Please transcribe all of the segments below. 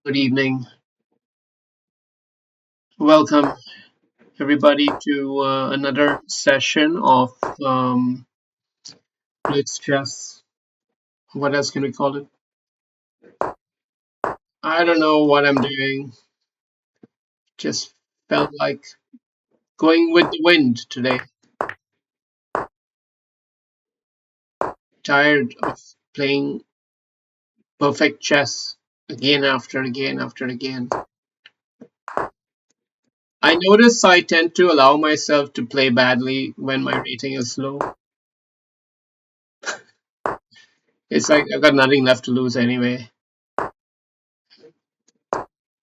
Good evening. Welcome, everybody, to another session of Let's Just. What else can we call it? I don't know what I'm doing. Just felt like going with the wind today. Tired of playing perfect chess again after again after again. I notice I tend to allow myself to play badly when my rating is low. It's like I've got nothing left to lose anyway.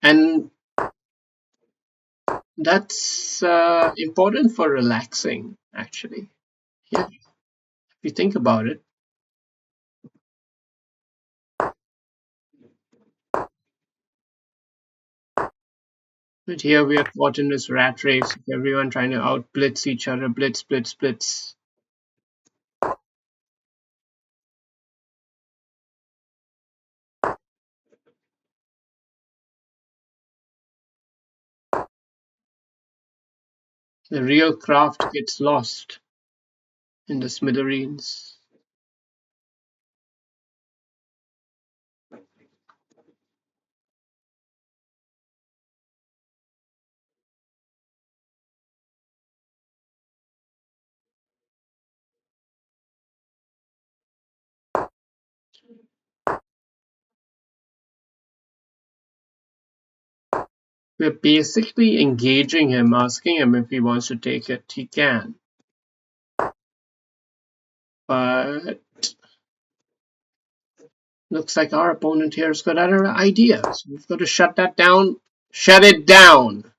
And that's important for relaxing, actually. Yeah, if you think about it. But here we are caught in this rat race, everyone trying to outblitz each other, blitz, blitz, blitz. The real craft gets lost in the smithereens. We're basically engaging him, asking him if he wants to take it. He can. But looks like our opponent here has got other ideas. We've got to shut that down. Shut it down!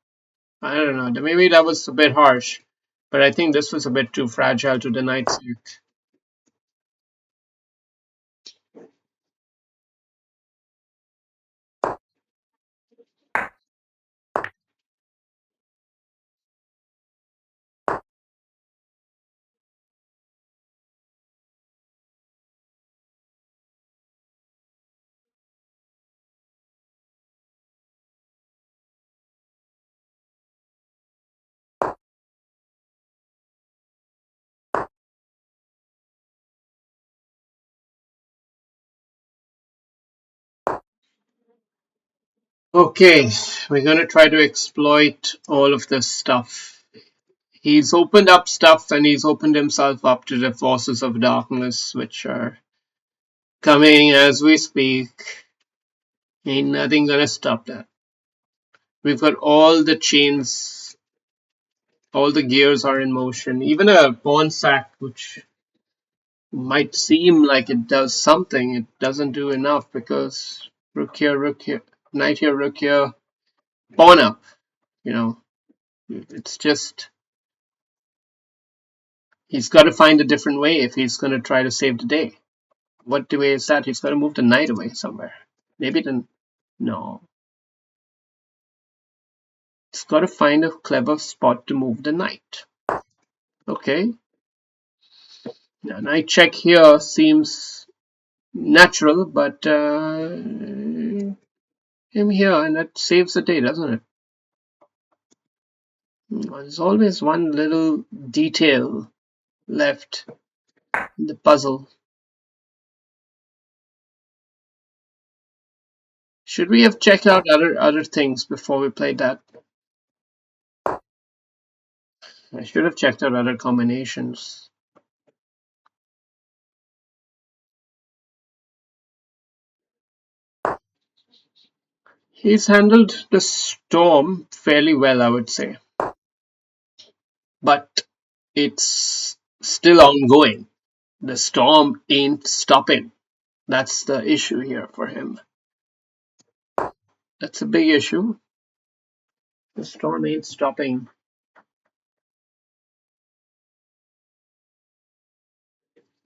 I don't know. Maybe that was a bit harsh, but I think this was a bit too fragile to deny it. Okay, we're going to try to exploit all of this stuff. He's opened up stuff and he's opened himself up to the forces of darkness, which are coming as we speak. Ain't nothing gonna stop that. We've got all the chains, all the gears are in motion. Even a pawn sack, which might seem like it does something, it doesn't do enough because rook here, knight here, rook here, pawn up. You know, it's just he's got to find a different way if he's going to try to save the day. What way is that? He's got to move the knight away somewhere. Maybe then. No. He's got to find a clever spot to move the knight. Okay. Now, knight check here seems natural, but him here, and that saves the day, doesn't it? There's always one little detail left in the puzzle. Should we have checked out other things before we played that? I should have checked out other combinations. He's handled the storm fairly well, I would say. But it's still ongoing. The storm ain't stopping. That's the issue here for him. That's a big issue. The storm ain't stopping.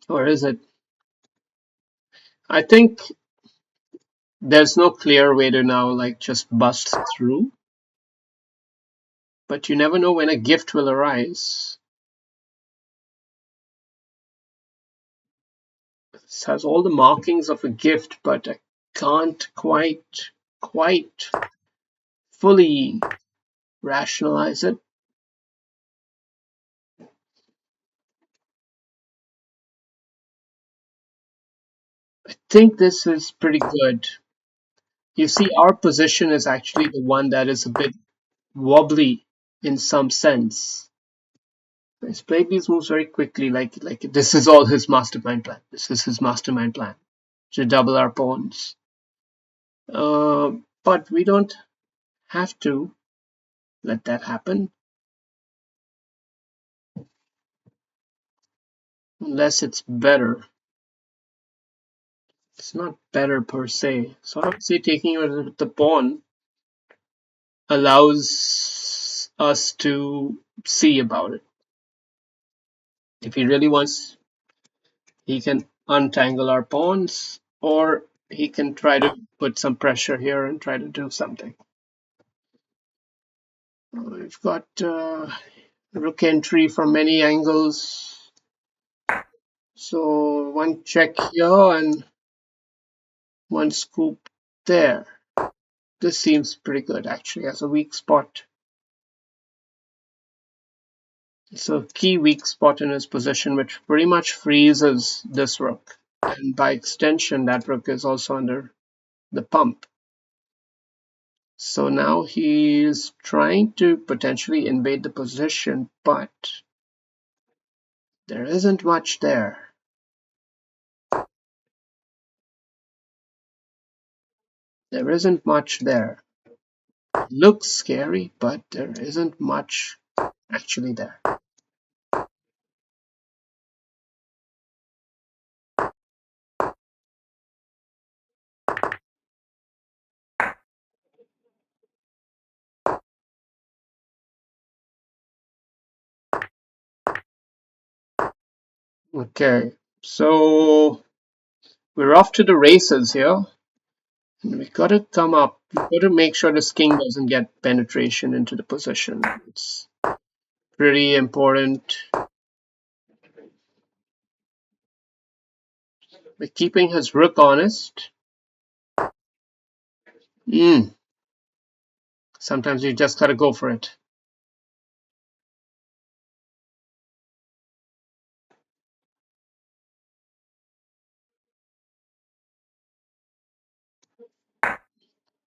Or is it? I think there's no clear way to now like just bust through. But you never know when a gift will arise. This has all the markings of a gift, but I can't quite quite fully rationalize it. I think this is pretty good. You see, our position is actually the one that is a bit wobbly in some sense. He's played these moves very quickly, like this is all his mastermind plan. This is his mastermind plan to double our pawns. But we don't have to let that happen unless it's better. It's not better per se. So I would say taking it with the pawn allows us to see about it. If he really wants, he can untangle our pawns, or he can try to put some pressure here and try to do something. We've got rook entry from many angles. So one check here and one scoop there. This seems pretty good actually as a weak spot. It's a key weak spot in his position, which pretty much freezes this rook. And by extension, that rook is also under the pump. So now he's trying to potentially invade the position, but there isn't much there. There isn't much there. It looks scary, but there isn't much actually there. Okay, so we're off to the races here. And we gotta come up. We gotta make sure this king doesn't get penetration into the position. It's pretty important. We're keeping his rook honest. Sometimes you just gotta go for it.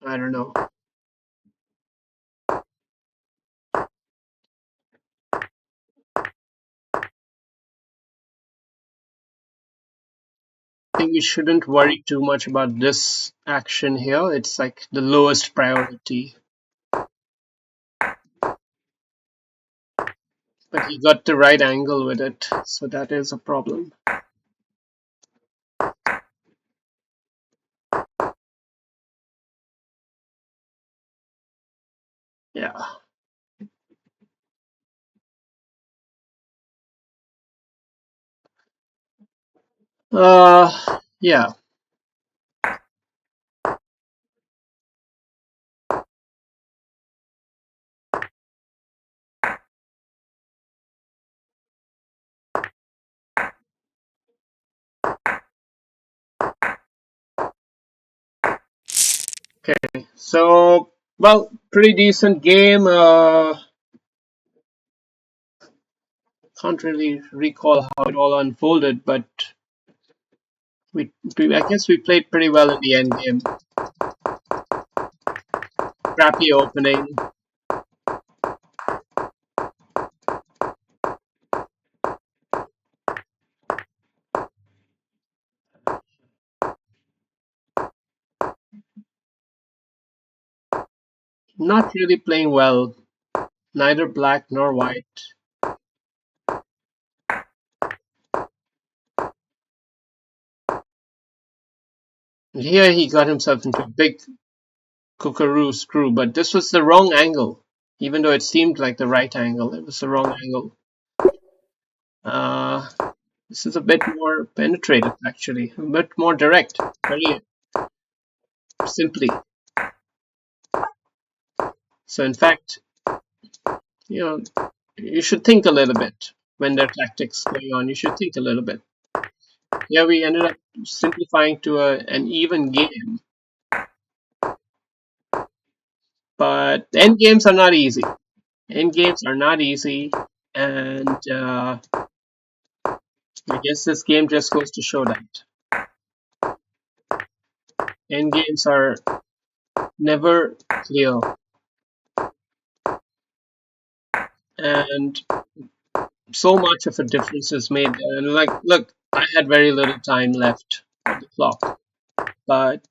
I don't know. I think we shouldn't worry too much about this action here. It's like the lowest priority. But he got the right angle with it, so that is a problem. Yeah. Yeah. Okay. So, well, pretty decent game. Can't really recall how it all unfolded, but I guess we played pretty well in the end game. Crappy opening. Not really playing well. Neither black nor white. And here he got himself into a big kookaroo screw, but this was the wrong angle. Even though it seemed like the right angle, it was the wrong angle. Uh, this is a bit more penetrative, actually. A bit more direct. Very simply. So, in fact, you know, you should think a little bit when there are tactics going on. You should think a little bit. Yeah, we ended up simplifying to an even game. But end games are not easy. End games are not easy, and I guess this game just goes to show that end games are never clear, and so much of a difference is made. And like, look, I had very little time left on the clock, but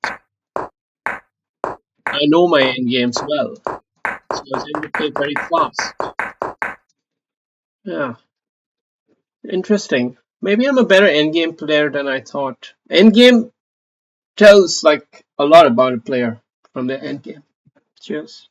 I know my end games well, so I was able to play very fast. Yeah, interesting. Maybe I'm a better endgame player than I thought. Endgame tells like a lot about a player from the endgame. Cheers.